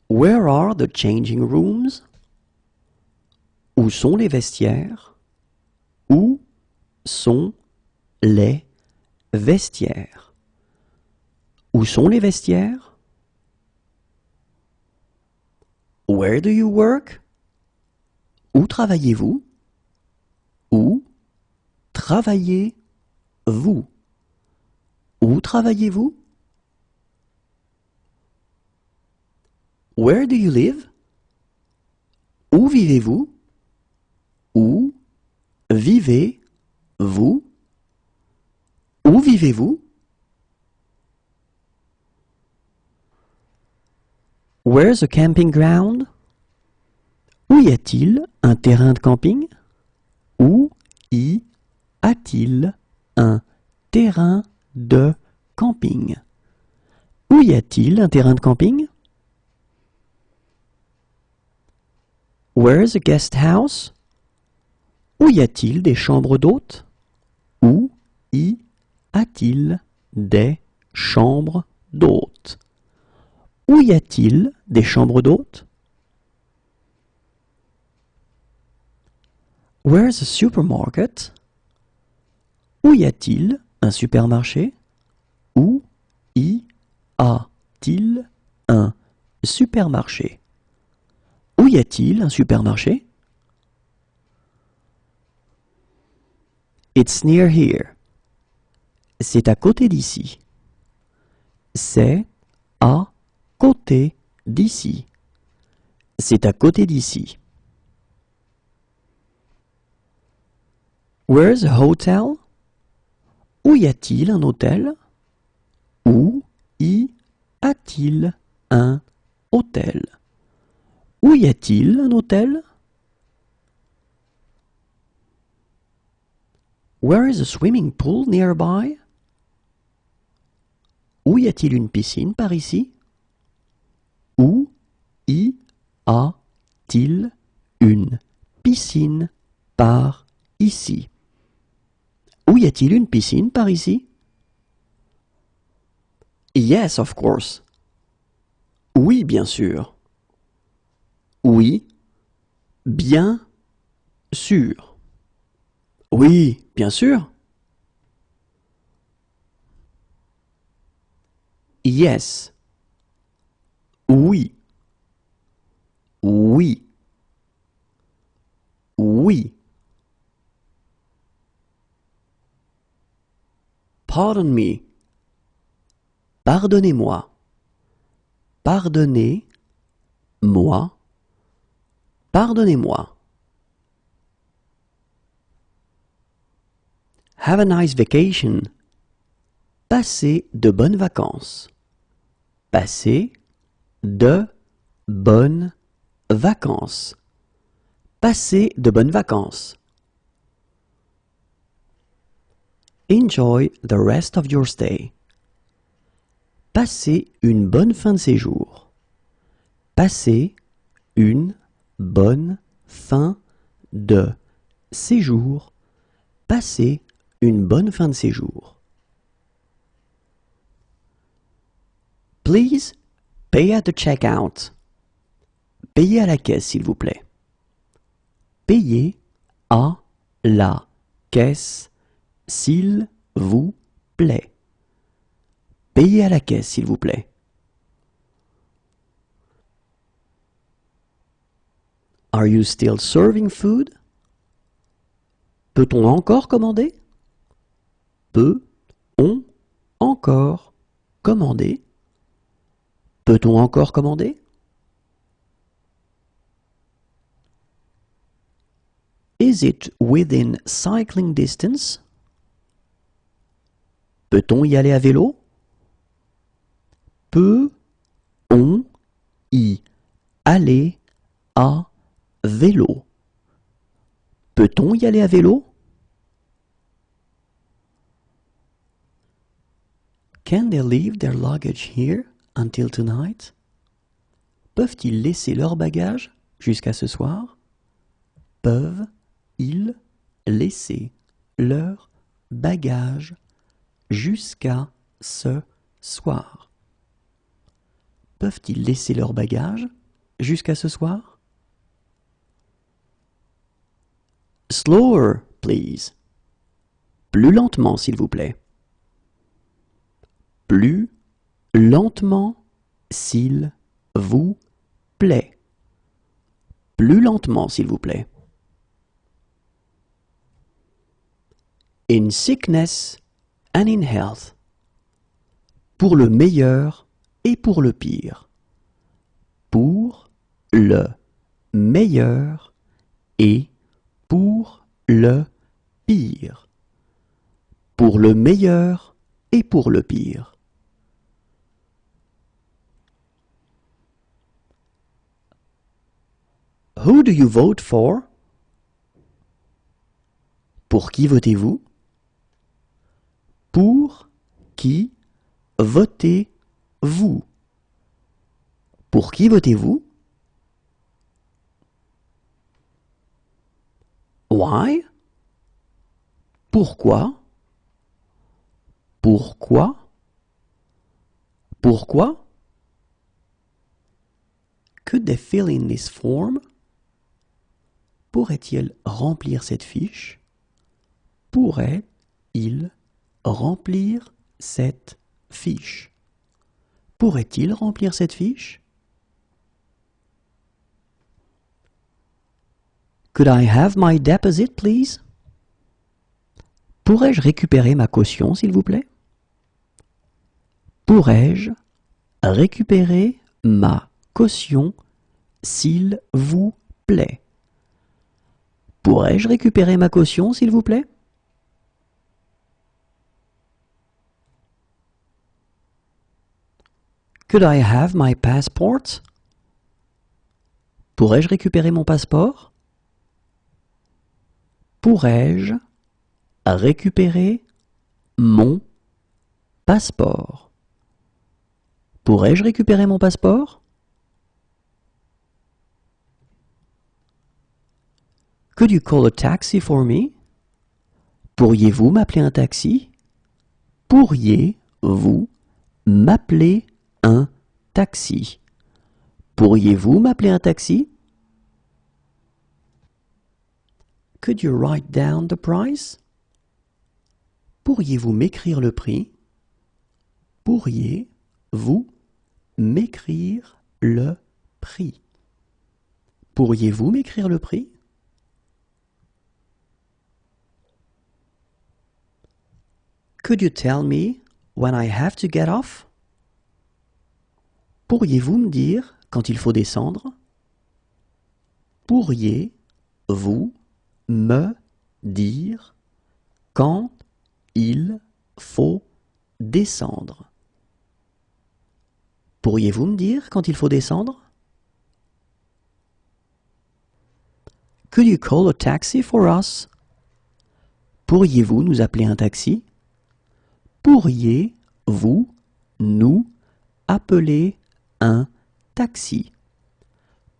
Where are the changing rooms? Où sont les vestiaires? Où sont les vestiaires? Où sont les vestiaires? Where do you work? Où travaillez-vous? Où travaillez-vous? Où travaillez-vous? Where do you live? Où vivez-vous? Où vivez-vous? Où vivez-vous? Where's a camping ground? Où y a-t-il un terrain de camping? Où y a-t-il un terrain de camping? Où y a-t-il un terrain de camping? Where's a guest house? Où y a-t-il des chambres d'hôtes? Où y a-t-il des chambres d'hôtes? Où y a-t-il des chambres d'hôtes? Where's a supermarket? Où y a-t-il un supermarché? Où y a-t-il un supermarché? Où y a-t-il un supermarché? It's near here. C'est à côté d'ici. C'est à côté d'ici. C'est à côté d'ici. Where's a hotel? Où y a-t-il un hôtel? Où y a-t-il un hôtel? Où y a-t-il un hôtel? Where is a swimming pool nearby? Où y a-t-il une piscine par ici? Où y a-t-il une piscine par ici? Où y a-t-il une piscine par ici? Yes, of course. Oui, bien sûr. Oui, bien sûr. Oui, bien sûr. Yes. Oui. Oui. Oui. Pardon me. Pardonnez-moi. Pardonnez-moi. Pardonnez-moi. Have a nice vacation. Passez de bonnes vacances. Passez de bonnes vacances. Passez de bonnes vacances. Enjoy the rest of your stay. Passez une bonne fin de séjour. Passez une bonne fin de séjour. Passez une bonne fin de séjour. Please pay at the checkout. Payez à la caisse, s'il vous plaît. Payez à la caisse, s'il vous plaît. Payez à la caisse, s'il vous plaît. Are you still serving food? Peut-on encore commander? Peut-on encore commander? Peut-on encore commander? Is it within cycling distance? Peut-on y aller à vélo? Peut-on y aller à vélo? Peut-on y aller à vélo? Can they leave their luggage here until tonight? Peuvent-ils laisser leur bagage jusqu'à ce soir? Peuvent-ils laisser leur bagage jusqu'à ce soir? Peuvent-ils laisser leur bagage jusqu'à ce soir? Slower, please. Plus lentement, s'il vous plaît. Plus lentement, s'il vous plaît. Plus lentement, s'il vous plaît. In sickness and in health. Pour le meilleur et pour le pire. Pour le meilleur et pour le pire. Pour le meilleur et pour le pire. Who do you vote for? Pour qui votez-vous? Pour qui votez-vous? Pour qui votez-vous? Why? Pourquoi? Pourquoi? Pourquoi? Could they fill in this form? Pourrait-il remplir cette fiche? Pourrait-il remplir cette fiche? Pourrait-il remplir cette fiche? Could I have my deposit, please? Pourrais-je récupérer ma caution, s'il vous plaît? Pourrais-je récupérer ma caution, s'il vous plaît? Pourrais-je récupérer ma caution, s'il vous plaît? Could I have my passport? Pourrais-je récupérer mon passeport? Pourrais-je récupérer mon passeport? Pourrais-je récupérer mon passeport? Could you call a taxi for me? Pourriez-vous m'appeler un taxi? Pourriez-vous m'appeler un taxi? Pourriez-vous m'appeler un taxi? Could you write down the price? Pourriez-vous m'écrire le prix? Pourriez-vous m'écrire le prix? Pourriez-vous m'écrire le prix? Could you tell me when I have to get off? Pourriez-vous me dire quand il faut descendre? Pourriez-vous me dire quand il faut descendre? Pourriez-vous me dire quand il faut descendre? Could you call a taxi for us? Pourriez-vous nous appeler un taxi? Pourriez-vous nous appeler un taxi?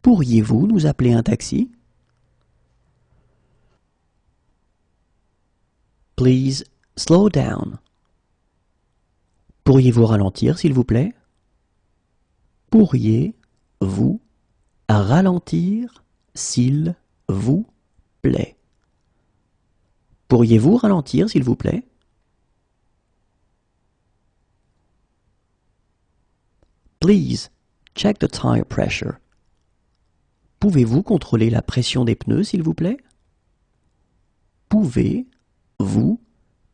Pourriez-vous nous appeler un taxi? Please slow down. Pourriez-vous ralentir, s'il vous plaît? Pourriez-vous ralentir, s'il vous plaît? Pourriez-vous ralentir, s'il vous plaît? Please check the tire pressure. Pouvez-vous contrôler la pression des pneus, s'il vous plaît? Pouvez-vous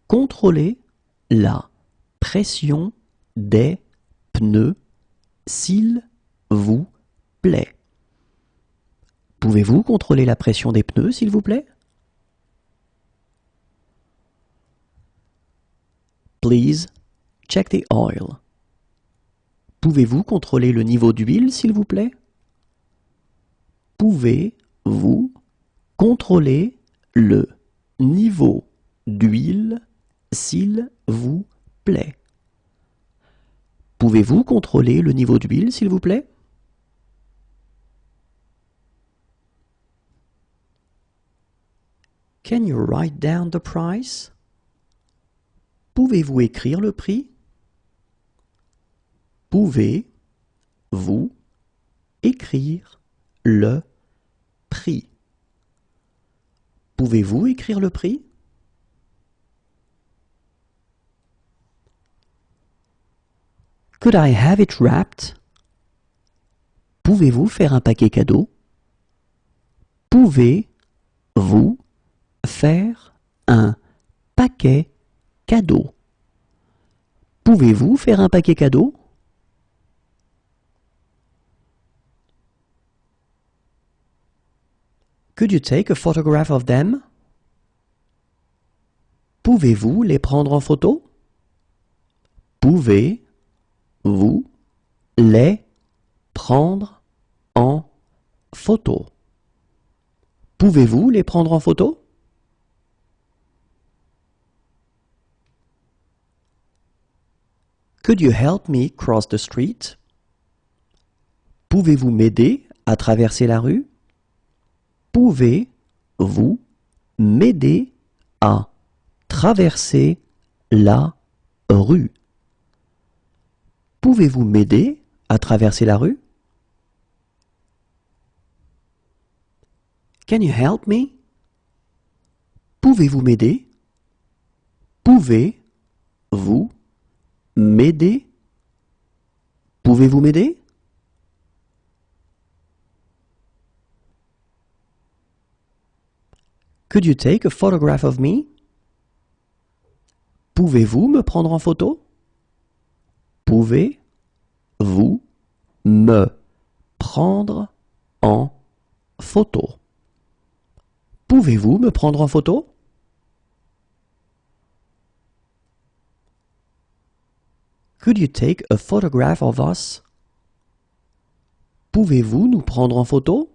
contrôler la pression des pneus, s'il vous plaît? Pouvez-vous contrôler la pression des pneus, s'il vous plaît? Please check the oil. Pouvez-vous contrôler le niveau d'huile, s'il vous plaît? Pouvez-vous contrôler le niveau d'huile, s'il vous plaît? Pouvez-vous contrôler le niveau d'huile, s'il vous plaît? Can you write down the price? Pouvez-vous écrire le prix? Pouvez-vous écrire le prix. Pouvez-vous écrire le prix? Could I have it wrapped? Pouvez-vous faire un paquet cadeau? Pouvez-vous faire un paquet cadeau? Pouvez-vous faire un paquet cadeau? Could you take a photograph of them? Pouvez-vous les prendre en photo? Pouvez-vous les prendre en photo? Pouvez-vous les prendre en photo? Could you help me cross the street? Pouvez-vous m'aider à traverser la rue? Pouvez-vous m'aider à traverser la rue? Pouvez-vous m'aider à traverser la rue? Can you help me? Pouvez-vous m'aider? Pouvez-vous m'aider? Pouvez-vous m'aider? Could you take a photograph of me? Pouvez-vous me prendre en photo? Pouvez-vous me prendre en photo? Pouvez-vous me prendre en photo? Could you take a photograph of us? Pouvez-vous nous prendre en photo?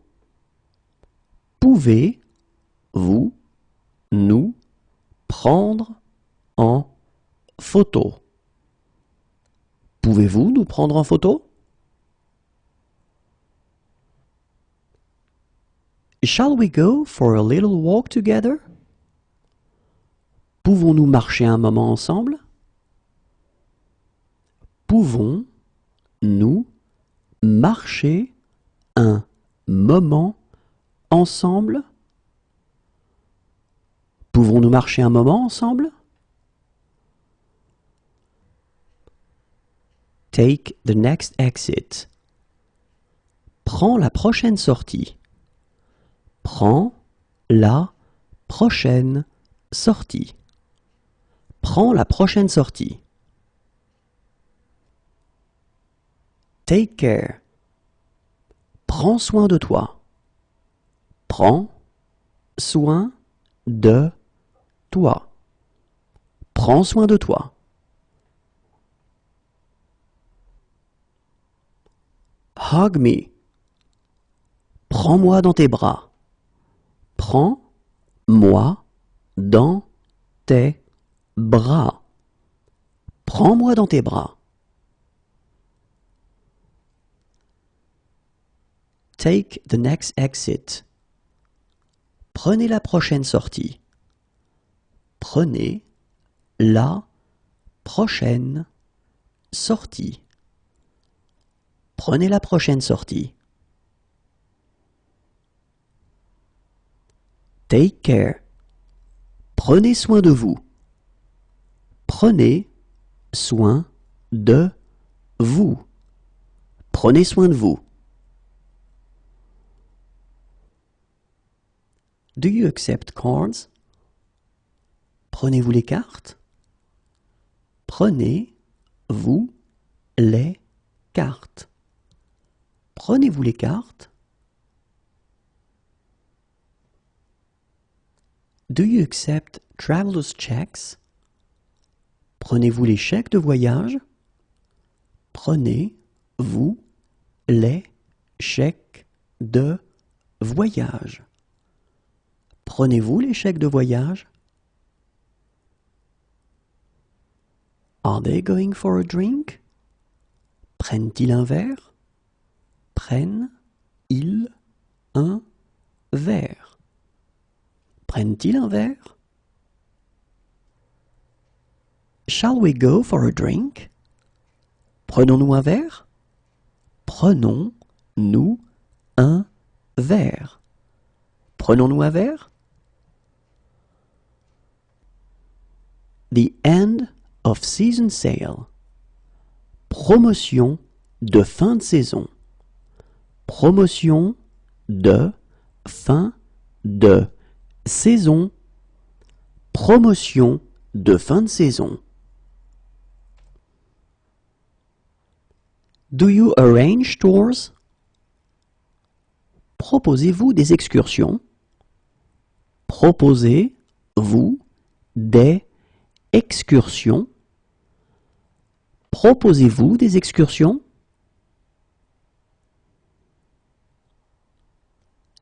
Pouvez-vous nous prendre en photo? Pouvez-vous nous prendre en photo? Shall we go for a little walk together? Pouvons-nous marcher un moment ensemble? Pouvons-nous marcher un moment ensemble? Pouvons-nous marcher un moment ensemble? Take the next exit. Prends la prochaine sortie. Prends la prochaine sortie. Prends la prochaine sortie. Take care. Prends soin de toi. Prends soin de toi. Prends soin de toi. Hug me. Prends-moi dans tes bras. Prends-moi dans tes bras. Prends-moi dans tes bras. Take the next exit. Prenez la prochaine sortie. Prenez la prochaine sortie. Prenez la prochaine sortie. Take care. Prenez soin de vous. Prenez soin de vous. Prenez soin de vous. Do you accept cards? Prenez-vous les cartes? Prenez-vous les cartes? Prenez-vous les cartes? Do you accept traveler's checks? Prenez-vous les chèques de voyage? Prenez-vous les chèques de voyage? Prenez-vous les chèques de voyage? Are they going for a drink? Prennent-ils un verre? Prennent-ils un verre? Prennent-ils un verre? Shall we go for a drink? Prenons-nous un verre? Prenons-nous un verre. Prenons-nous un verre? The end of season sale. Promotion de fin de saison. Promotion de fin de saison. Promotion de fin de saison. Do you arrange tours? Proposez-vous des excursions? Proposez-vous des excursions? Proposez-vous des excursions?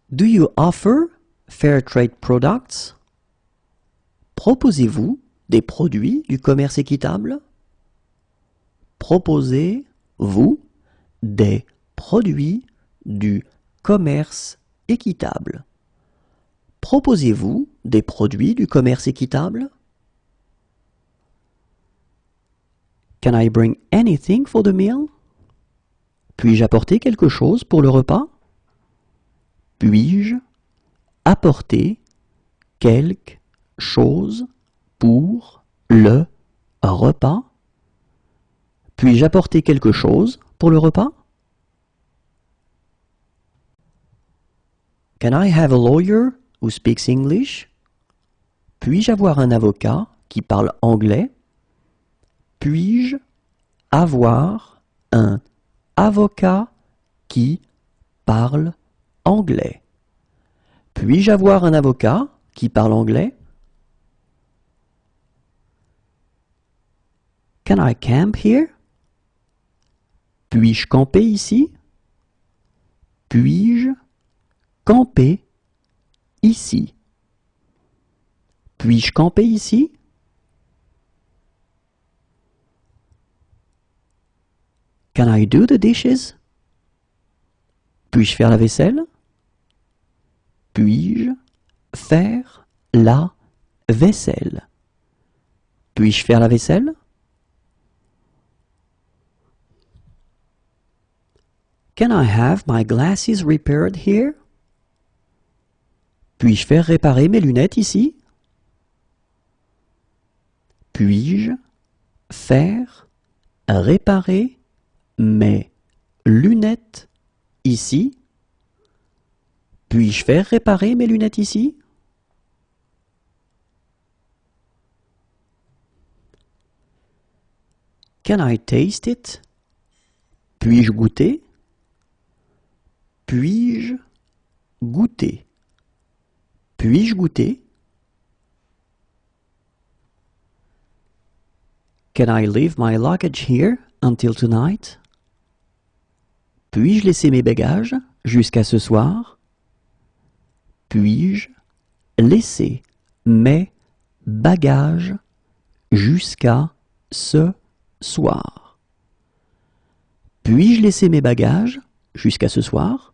Do you offer fair trade products? Proposez-vous des produits du commerce équitable? Proposez-vous des produits du commerce équitable? Proposez-vous des produits du commerce équitable? Can I bring anything for the meal? Puis-je apporter quelque chose pour le repas? Puis-je apporter quelque chose pour le repas? Puis-je apporter quelque chose pour le repas? Can I have a lawyer who speaks English? Puis-je avoir un avocat qui parle anglais? Puis-je avoir un avocat qui parle anglais? Puis-je avoir un avocat qui parle anglais? Can I camp here? Puis-je camper ici? Puis-je camper ici? Puis-je camper ici? Can I do the dishes? Puis-je faire la vaisselle? Puis-je faire la vaisselle? Puis-je faire la vaisselle? Can I have my glasses repaired here? Puis-je faire réparer mes lunettes ici? Puis-je faire réparer mes lunettes ici? Puis-je faire réparer mes lunettes ici? Can I taste it? Puis-je goûter? Puis-je goûter? Puis-je goûter? Can I leave my luggage here until tonight? Puis-je laisser mes bagages jusqu'à ce soir? Puis-je laisser mes bagages jusqu'à ce soir? Puis-je laisser mes bagages jusqu'à ce soir?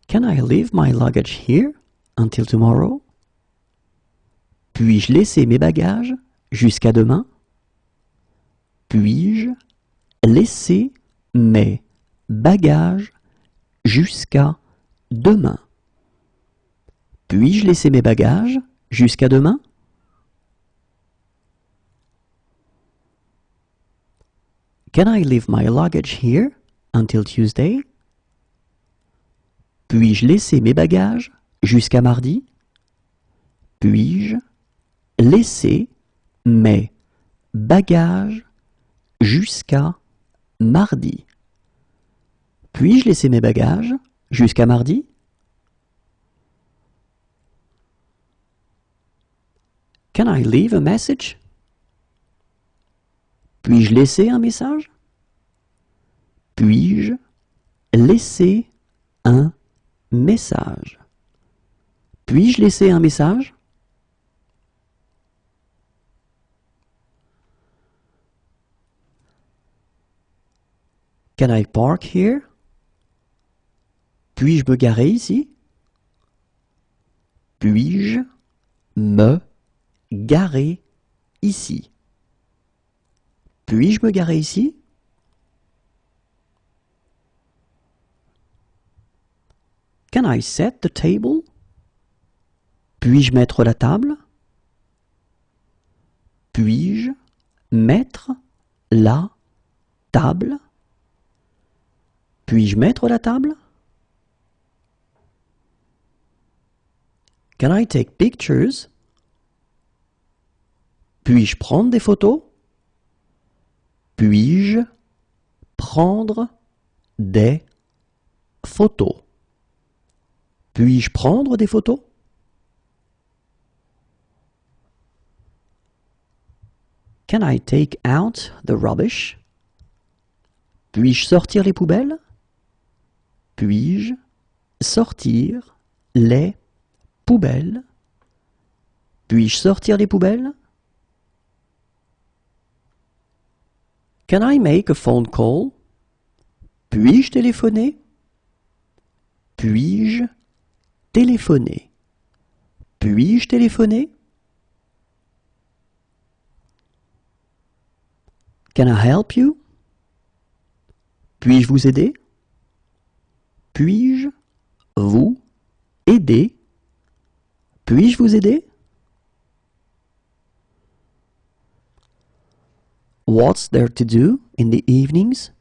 Can I leave my luggage here until tomorrow? Puis-je laisser mes bagages jusqu'à demain? Puis-je laisser mes bagages jusqu'à demain? Puis-je laisser mes bagages jusqu'à demain? Can I leave my luggage here until Tuesday? Puis-je laisser mes bagages jusqu'à mardi? Puis-je laisser mes bagages jusqu'à mardi? Puis-je laisser mes bagages jusqu'à mardi? Can I leave a message? Puis-je laisser un message? Puis-je laisser un message? Puis-je laisser un message? Can I park here? Puis-je me garer ici? Puis-je me garer ici? Puis-je me garer ici? I set the table? Puis-je mettre la table? Puis-je mettre la table? Puis-je mettre la table? Can I take pictures? Puis-je prendre des photos? Puis-je prendre des photos? Puis-je prendre des photos? Can I take out the rubbish? Puis-je sortir les poubelles? Puis-je sortir les poubelles? Puis-je sortir les poubelles? Can I make a phone call? Puis-je téléphoner? Puis-je téléphoner? Puis-je téléphoner? Can I help you? Puis-je vous aider? Puis-je vous aider? Puis-je vous aider? What's there to do in the evenings?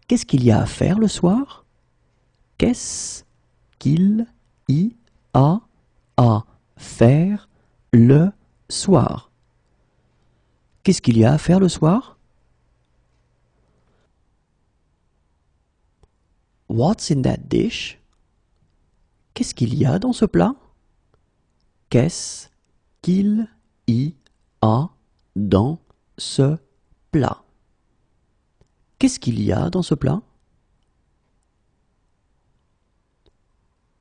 Qu'est-ce qu'il y a à faire le soir? Qu'est-ce qu'il y a à faire le soir? Qu'est-ce qu'il y a à faire le soir? What's in that dish? Qu'est-ce qu'il y a dans ce plat? Qu'est-ce qu'il y a dans ce plat? Qu'est-ce qu'il y a dans ce plat?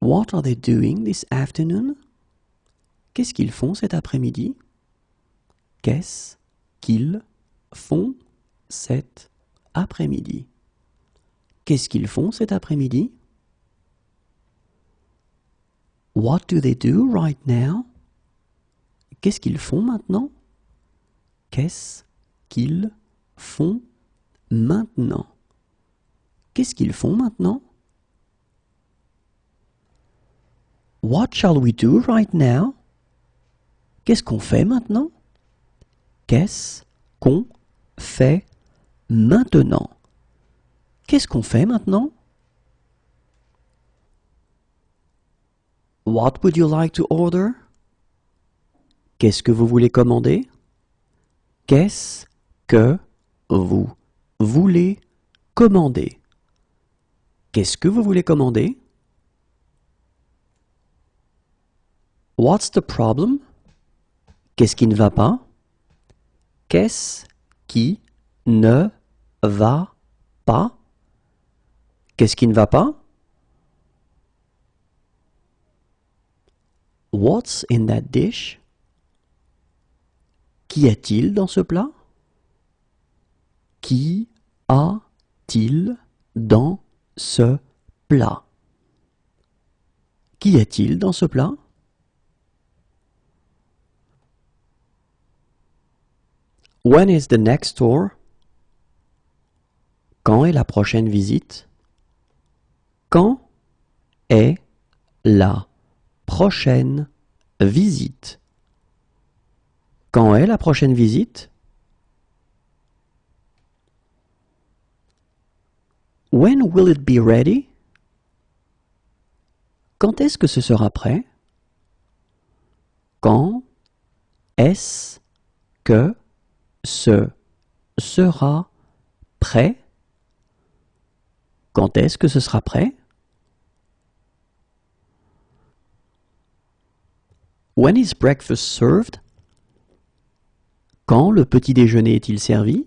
What are they doing this afternoon? Qu'est-ce qu'ils font cet après-midi? Qu'est-ce qu'ils font cet après-midi? Qu'est-ce qu'ils font cet après-midi? What do they do right now? Qu'est-ce qu'ils font maintenant? Qu'est-ce qu'ils font maintenant? Qu'est-ce qu'ils font maintenant? What shall we do right now? Qu'est-ce qu'on fait maintenant? Qu'est-ce qu'on fait maintenant? Qu'est-ce qu'on fait maintenant? What would you like to order? Qu'est-ce que vous voulez commander? Qu'est-ce que vous voulez commander? Qu'est-ce que vous voulez commander? What's the problem? Qu'est-ce qui ne va pas? Qu'est-ce qui ne va pas? Qu'est-ce qui ne va pas? What's in that dish? Qu'y a-t-il dans ce plat? Qu'y a-t-il dans ce plat? Qu'y a-t-il dans ce plat? When is the next tour? Quand est la prochaine visite? Quand est la prochaine visite? Quand est la prochaine visite? When will it be ready? Quand est-ce que ce sera prêt? Quand est-ce que ce sera prêt? Quand est-ce que ce sera prêt? When is breakfast served? Quand le petit déjeuner est-il servi?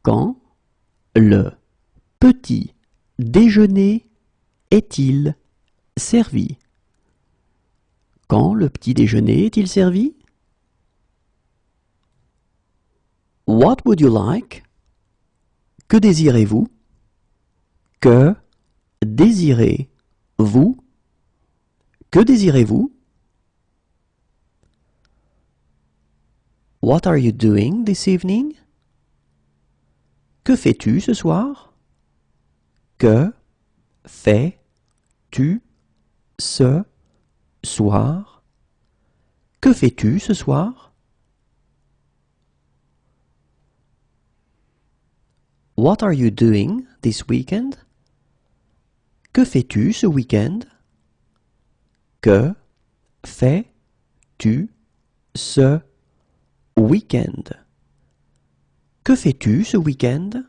Quand le petit déjeuner est-il servi? Quand le petit déjeuner est-il servi? What would you like? Que désirez-vous? Que désirez-vous? Que désirez-vous? What are you doing this evening? Que fais-tu ce soir? Que fais-tu tu ce soir? Que fais-tu ce soir? What are you doing this weekend? Que fais-tu ce week-end? Que fais-tu ce week-end? Que fais-tu ce week-end?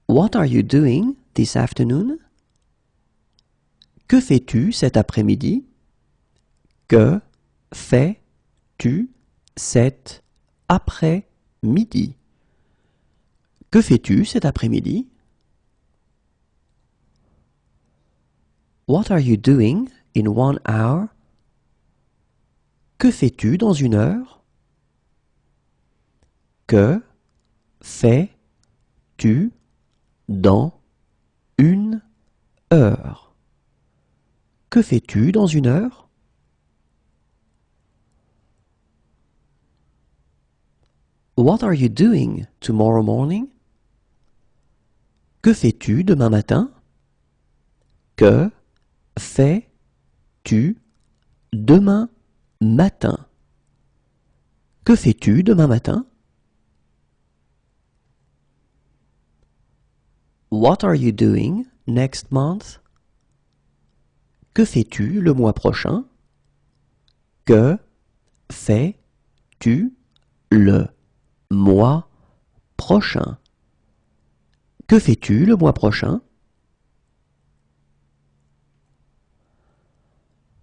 What are you doing this afternoon? Que fais-tu cet après-midi? Que fais-tu cet après-midi? Que fais-tu cet après-midi? What are you doing in 1 hour? Que fais-tu dans 1 heure? Que fais-tu dans 1 heure? Que fais-tu dans 1 heure? What are you doing tomorrow morning? Que fais-tu demain matin? Que fais-tu demain matin? Que fais-tu demain matin? What are you doing next month? Que fais-tu le mois prochain? Que fais-tu le mois prochain? Que fais-tu le mois prochain?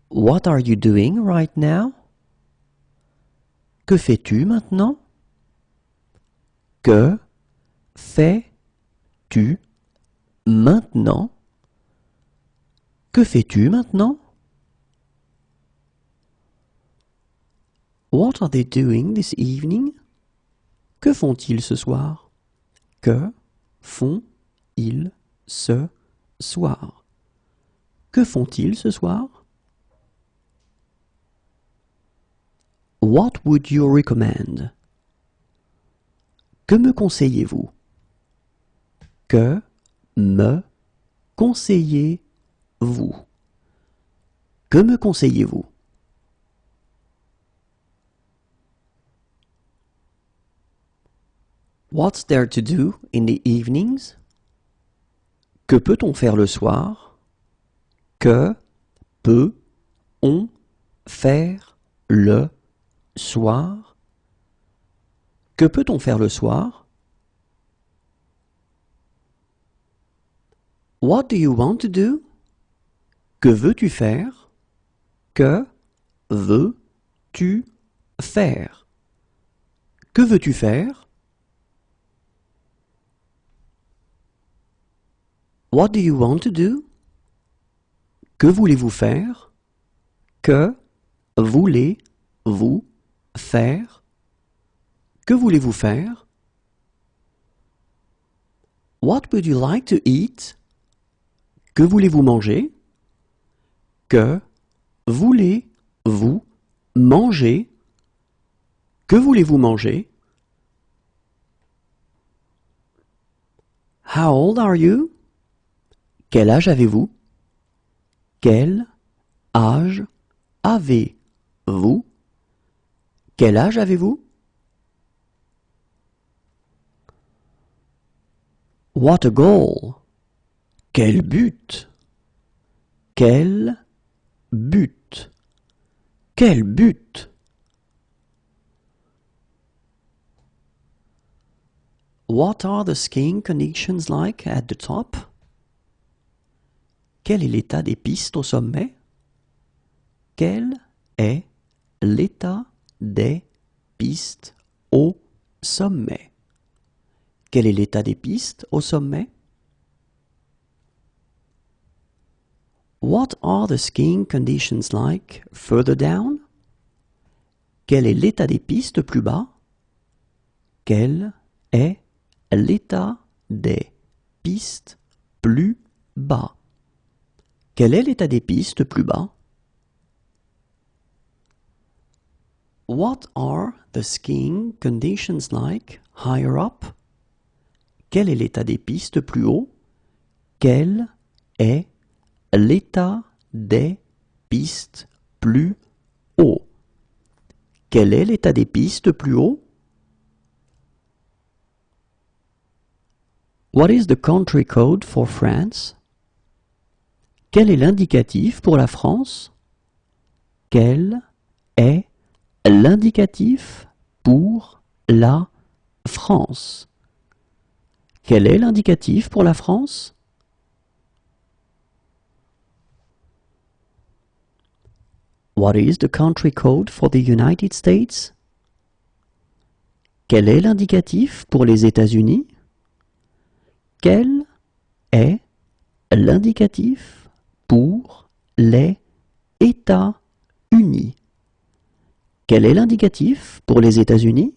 What are you doing right now? Que fais-tu maintenant? Que fais-tu maintenant? Que fais-tu maintenant? What are they doing this evening? Que font-ils ce soir? Que font-ils ce soir? Que font-ils ce soir? What would you recommend? Que me conseillez-vous? Que me conseillez-vous? Que me conseillez-vous? What's there to do in the evenings? Que peut-on faire le soir? Que peut-on faire le soir? Que peut-on faire le soir? What do you want to do? Que veux-tu faire? Que veux-tu faire? Que veux-tu faire? What do you want to do? Que voulez-vous faire? Que voulez-vous faire? Que voulez-vous faire? What would you like to eat? Que voulez-vous manger? Que voulez-vous manger? Que voulez-vous manger? How old are you? Quel âge avez-vous? Quel âge avez-vous? Quel âge avez-vous? What a goal! Quel but! Quel but! Quel but! What are the skiing conditions like at the top? Quel est l'état des pistes au sommet? Quel est l'état des pistes au sommet? Quel est l'état des pistes au sommet? What are the skiing conditions like further down? Quel est l'état des pistes plus bas? Quel est l'état des pistes plus bas? Quel est l'état des pistes plus bas? What are the skiing conditions like higher up? Quel est l'état des pistes plus haut? Quel est l'état des pistes plus haut? Quel est l'état des pistes plus haut? What is the country code for France? Quel est l'indicatif pour la France? Quel est l'indicatif pour la France? Quel est l'indicatif pour la France? What is the country code for the United States? Quel est l'indicatif pour les États-Unis? Quel est l'indicatif pour les États-Unis? Quel est l'indicatif pour les États-Unis?